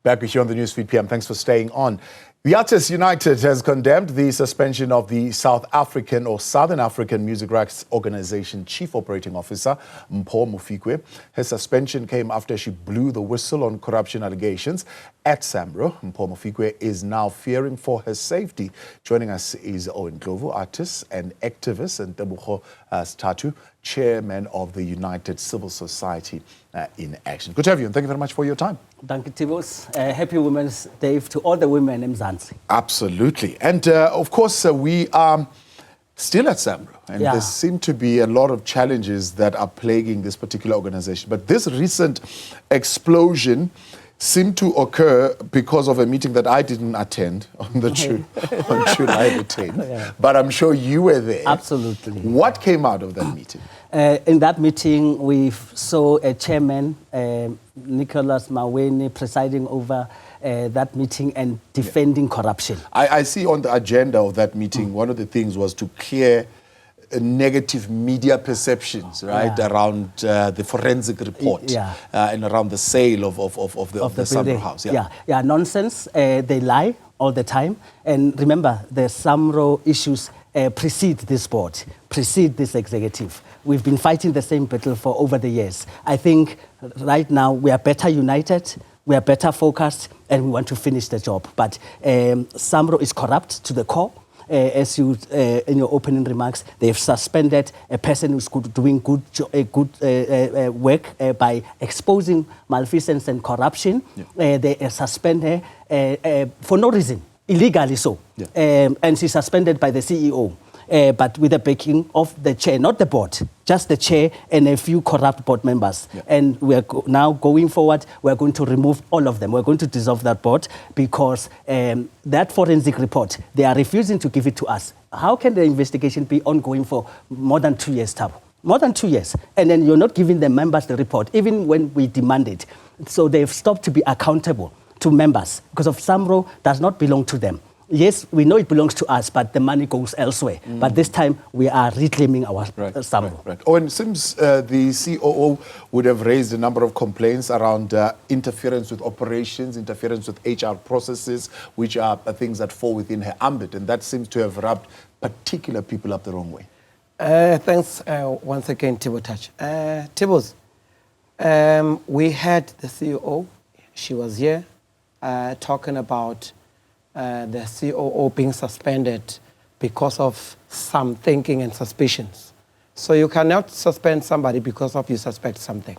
Back with you on the Newsfeed PM. Thanks for staying on. The Artists United has condemned the suspension of the South African or Southern African Music Rights Organization Chief Operating Officer, Mpho Mofikoe. Her suspension came after she blew the whistle on corruption allegations at SAMRO. Mpho Mofikoe is now fearing for her safety. Joining us is Owen Ndlovu, artist and activist, and Tebogo Sithathu, chairman of the United Civil Society in Action. Good to have you, and thank you very much for your time. Thank you, Tibos. Happy Women's Day to all the women in Mzansi. Absolutely. And of course, we are still at SAMRO, and there seem to be a lot of challenges that are plaguing this particular organization. But this recent explosion seemed to occur because of a meeting that I didn't attend on July the 10th. But I'm sure you were there. Absolutely. What came out of that meeting? In that meeting, we saw a chairman, Nicholas Maweni, presiding over that meeting and defending corruption. I see on the agenda of that meeting, one of the things was to clear negative media perceptions, right, around the forensic report and around the sale of the SAMRO house. Nonsense. They lie all the time. And remember, the SAMRO issues precede this board, precede this executive. We've been fighting the same battle for over the years. I think right now we are better united, we are better focused, and we want to finish the job. But SAMRO is corrupt to the core. As you, in your opening remarks, they've suspended a person who's doing good work by exposing malfeasance and corruption. They suspend her for no reason, illegally so. And she's suspended by the CEO. But with the backing of the chair, not the board, just the chair and a few corrupt board members. And we're now going forward, we're going to remove all of them. We're going to dissolve that board because that forensic report, they are refusing to give it to us. How can the investigation be ongoing for more than 2 years, Tabo? More than 2 years. And then you're not giving the members the report, even when we demand it. So they've stopped to be accountable to members because of SAMRO does not belong to them. Yes, we know it belongs to us, but the money goes elsewhere. But this time, we are reclaiming our SAMRO. Right. Oh, and it seems the COO would have raised a number of complaints around interference with operations, interference with HR processes, which are things that fall within her ambit, and that seems to have rubbed particular people up the wrong way. Thanks once again, Tibo Touch. Tibos, we had the COO. She was here talking about the COO being suspended because of some thinking and suspicions. So you cannot suspend somebody because of you suspect something.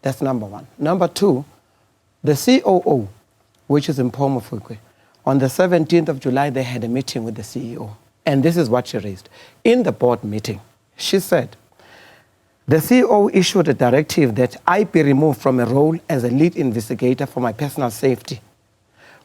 That's number one. Number two, the COO, which is Mpho Mofikoe, on the 17th of July, they had a meeting with the CEO. And this is what she raised. In the board meeting, she said, the CEO issued a directive that I be removed from a role as a lead investigator for my personal safety,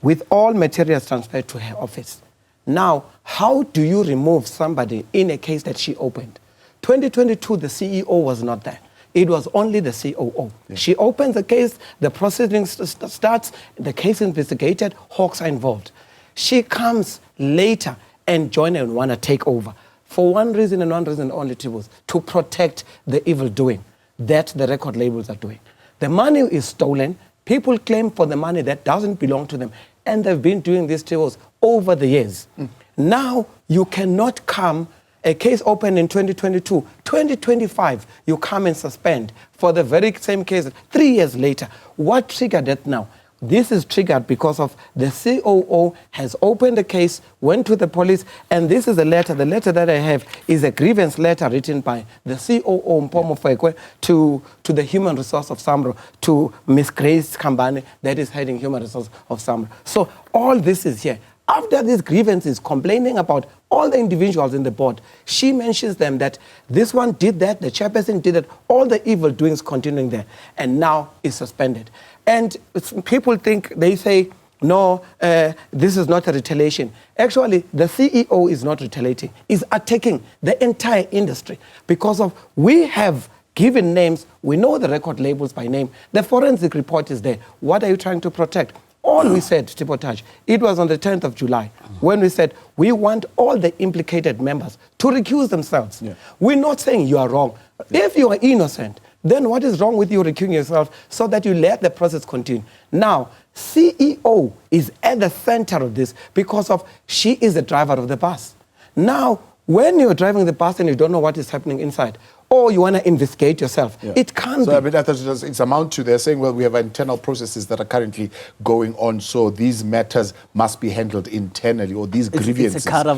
with all materials transferred to her office. Now, how do you remove somebody in a case that she opened? 2022, the CEO was not there. It was only the COO. She opens the case, the proceedings starts, the case investigated, hawks are involved. She comes later and join and want to take over. For one reason and one reason only, to protect the evil doing that the record labels are doing. The money is stolen. People claim for the money that doesn't belong to them. And they've been doing these tables over the years. Now, you cannot come, a case opened in 2022, 2025, you come and suspend for the very same case 3 years later. What triggered that now? This is triggered because of the COO has opened the case, went to the police, and this is a letter. The letter that I have is a grievance letter written by the COO, Mpho Mofikoe, to the human resource of SAMRO, to Ms. Grace Kambane, that is heading human resource of SAMRO. So all this is here. After this grievance is complaining about all the individuals in the board, she mentions them that this one did that, the chairperson did that, all the evil doings continuing there, and now is suspended. And people think, they say, no, this is not a retaliation. Actually, the CEO is not retaliating. He's attacking the entire industry because of we have given names. We know the record labels by name. The forensic report is there. What are you trying to protect? All we said, Tipotage, it was on the 10th of July when we said we want all the implicated members to recuse themselves. We're not saying you are wrong. If you are innocent, then what is wrong with you recusing yourself so that you let the process continue? Now, CEO is at the center of this because of she is the driver of the bus. Now, when you're driving the bus and you don't know what is happening inside, or you want to investigate yourself, it can't be. So I mean, it's amount to, they're saying, well, we have internal processes that are currently going on, so these matters must be handled internally, or these grievances must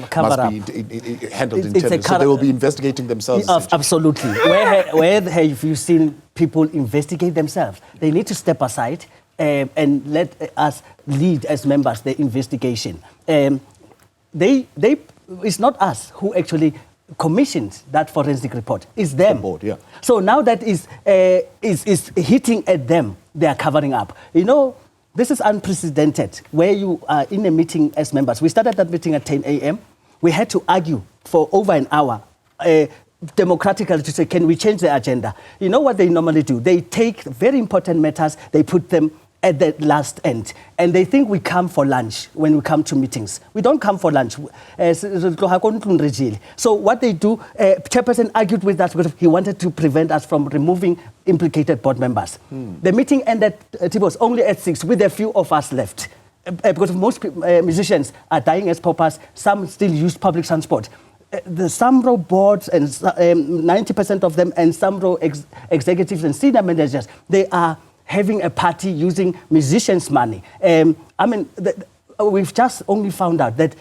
be handled internally. So they will be investigating themselves. Absolutely. Where have you seen people investigate themselves? They need to step aside and let us lead as members the investigation. It's not us who actually commissioned that forensic report. It's them. The board, yeah. So now that is hitting at them, they are covering up. You know, this is unprecedented, where you are in a meeting as members. We started that meeting at 10 a.m. We had to argue for over an hour, democratically, to say, can we change the agenda? You know what they normally do? They take very important matters, they put them at the last end. And they think we come for lunch when we come to meetings. We don't come for lunch. So what they do, Chairperson argued with us because he wanted to prevent us from removing implicated board members. The meeting ended, it was only at 6, with a few of us left. Because most musicians are dying as paupers, some still use public transport. The SAMRO boards, and 90% of them, and SAMRO executives and senior managers, they are having a party using musicians' money. We've just only found out that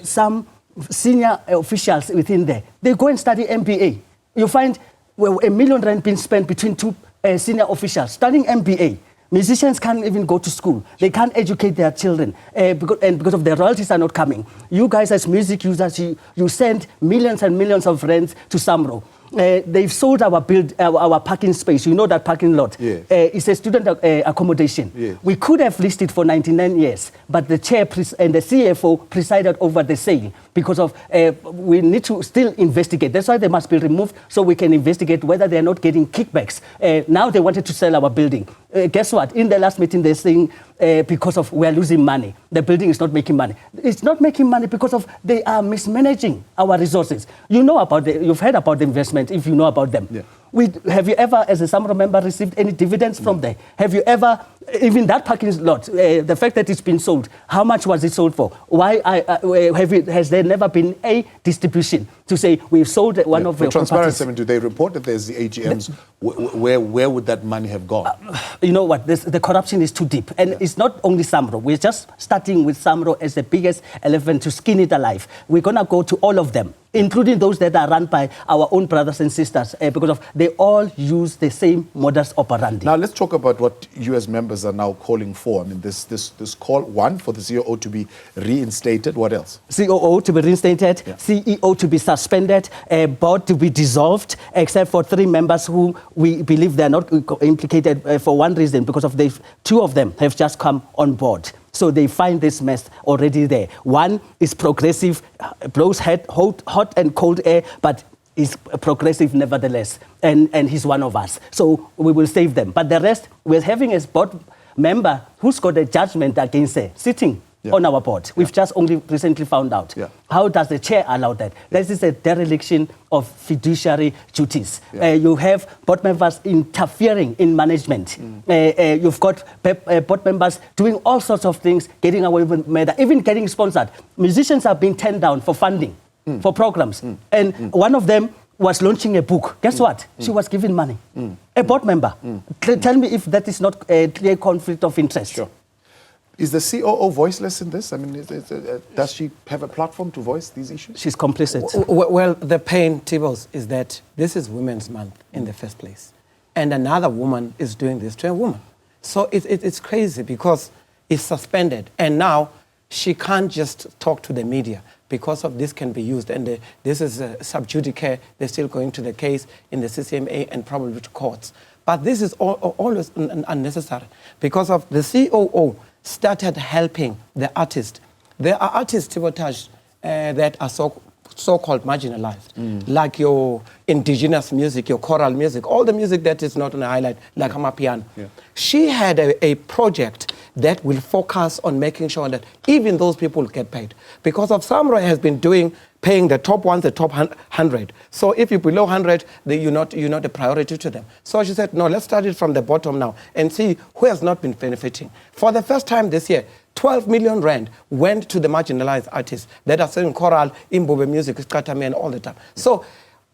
some senior officials within there, they go and study MBA. You find R1 million being spent between two senior officials studying MBA. Musicians can't even go to school. They can't educate their children because of their royalties are not coming. You guys as music users, you send millions and millions of rands to SAMRO. They've sold our parking space. You know that parking lot. Yes. It's a student accommodation. Yes. We could have leased it for 99 years, but the chair and the CFO presided over the sale because of we need to still investigate. That's why they must be removed so we can investigate whether they're not getting kickbacks. Now they wanted to sell our building. Guess what? In the last meeting, they're saying because of we're losing money. The building is not making money. It's not making money because of they are mismanaging our resources. You know about you've heard about the investment if you know about them. Yeah. Have you ever, as a SAMRO member, received any dividends from there? Have you ever, even that parking lot, the fact that it's been sold, how much was it sold for? Why has there never been a distribution to say we've sold one of your transparency? I mean, do they report that there's the AGMs? Where would that money have gone? You know what? The corruption is too deep. And it's not only SAMRO. We're just starting with SAMRO as the biggest elephant to skin it alive. We're going to go to all of them, including those that are run by our own brothers and sisters, because they all use the same modus operandi. Now, let's talk about what you as members are now calling for. I mean, this call, one, for the COO to be reinstated. What else? COO to be reinstated, CEO to be suspended, board to be dissolved, except for 3 members who we believe they are not implicated for one reason, because of 2 of them have just come on board. So they find this mess already there. One is progressive, blows hot and cold air, but is progressive nevertheless. And he's one of us. So we will save them. But the rest, we're having a board member who's got a judgment against her, sitting on our board. We've just only recently found out. How does the chair allow that? This is a dereliction of fiduciary duties. You have board members interfering in management. You've got board members doing all sorts of things, getting away with murder, even getting sponsored. Musicians are being turned down for funding, for programs. And one of them was launching a book. Guess what? She was given money. A board member. Tell me if that is not a clear conflict of interest. Sure. Is the COO voiceless in this? I mean, does she have a platform to voice these issues? She's complicit. Well, the pain, Tebogo, is that this is Women's Month in the first place. And another woman is doing this to a woman. So it's crazy because it's suspended. And now she can't just talk to the media because of this can be used. And this is sub judice. They're still going to the case in the CCMA and probably to courts. But this is always unnecessary because of the COO started helping the artist. There are artists, Tebogo, that are so-called marginalized, like your indigenous music, your choral music, all the music that is not on a highlight, like Amapiano. Yeah. She had a project that will focus on making sure that even those people get paid. Because of SAMRO has been paying the top ones, the top 100. So if you're below 100, you're not a priority to them. So she said, no, let's start it from the bottom now and see who has not been benefiting. For the first time this year, 12 million rand went to the marginalized artists that are selling choral, Mbobe music, Skatame, and all the time. So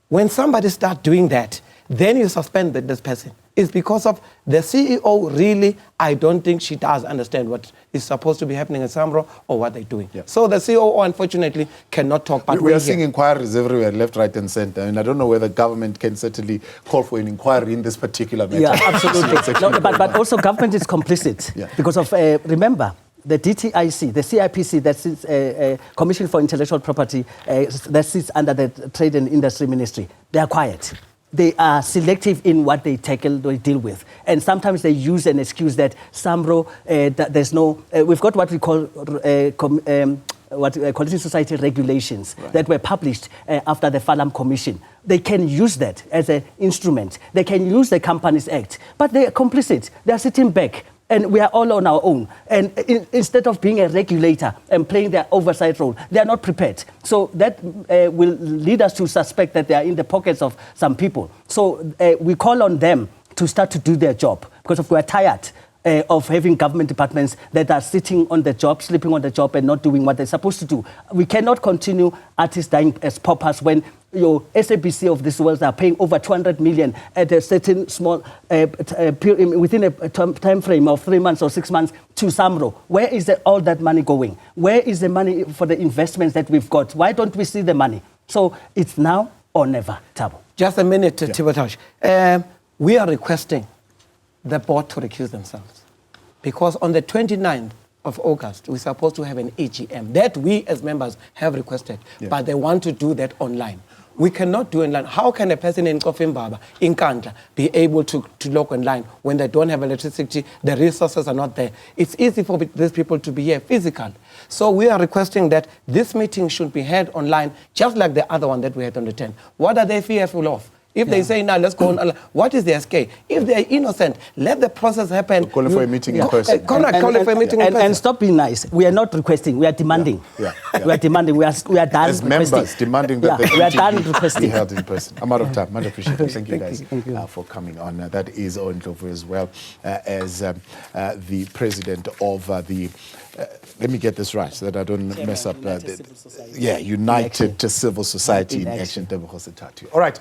when somebody starts doing that, then you suspend this person. It's because of the CEO really, I don't think she does understand what is supposed to be happening in SAMRO or what they're doing. Yeah. So the COO, unfortunately, cannot talk. But we are seeing inquiries everywhere, left, right, and center. And I don't know whether government can certainly call for an inquiry in this particular matter. Yeah, absolutely. No, but also government is complicit. Yeah. Because of, remember, the DTIC, the CIPC, that is Commission for Intellectual Property, that sits under the Trade and Industry Ministry, they are quiet. They are selective in what they tackle, they deal with. And sometimes they use an excuse that SAMRO, there's no, we've got what we call Collecting Society regulations that were published after the Falam Commission. They can use that as an instrument. They can use the Companies Act, but they are complicit. They are sitting back. And we are all on our own. And instead of being a regulator and playing their oversight role, they are not prepared. So that will lead us to suspect that they are in the pockets of some people. So we call on them to start to do their job, because we are tired of having government departments that are sitting on the job, sleeping on the job, and not doing what they're supposed to do. We cannot continue artists dying as paupers when your SABC of this world are paying over 200 million at a certain small, within a time frame of 3 months or 6 months to SAMRO. Where is all that money going? Where is the money for the investments that we've got? Why don't we see the money? So it's now or never, Thabo. Just a minute, Tebogo. We are requesting the board to recuse themselves, because on the 29th of August, we're supposed to have an EGM that we as members have requested, but they want to do that online. We cannot do online. How can a person in Kofimbaba, in Kandla, be able to log online when they don't have electricity, the resources are not there? It's easy for these people to be here physically. So we are requesting that this meeting should be held online, just like the other one that we had on the 10th. What are they fearful of? If they say, now let's go on, what is the SK? If they're innocent, let the process happen. So call for a meeting in person. Correct, call for a meeting in person. And stop being nice. We are not requesting, we are demanding. We are demanding, we are done as members demanding that we are done requesting. Be held in person. I'm out of time. Much appreciated. Thank you guys for coming on. That is Owen Ndlovu as well as the president of the... let me get this right so that I don't mess up. United Civil Society in Action. Tebogo Sithathu. All right.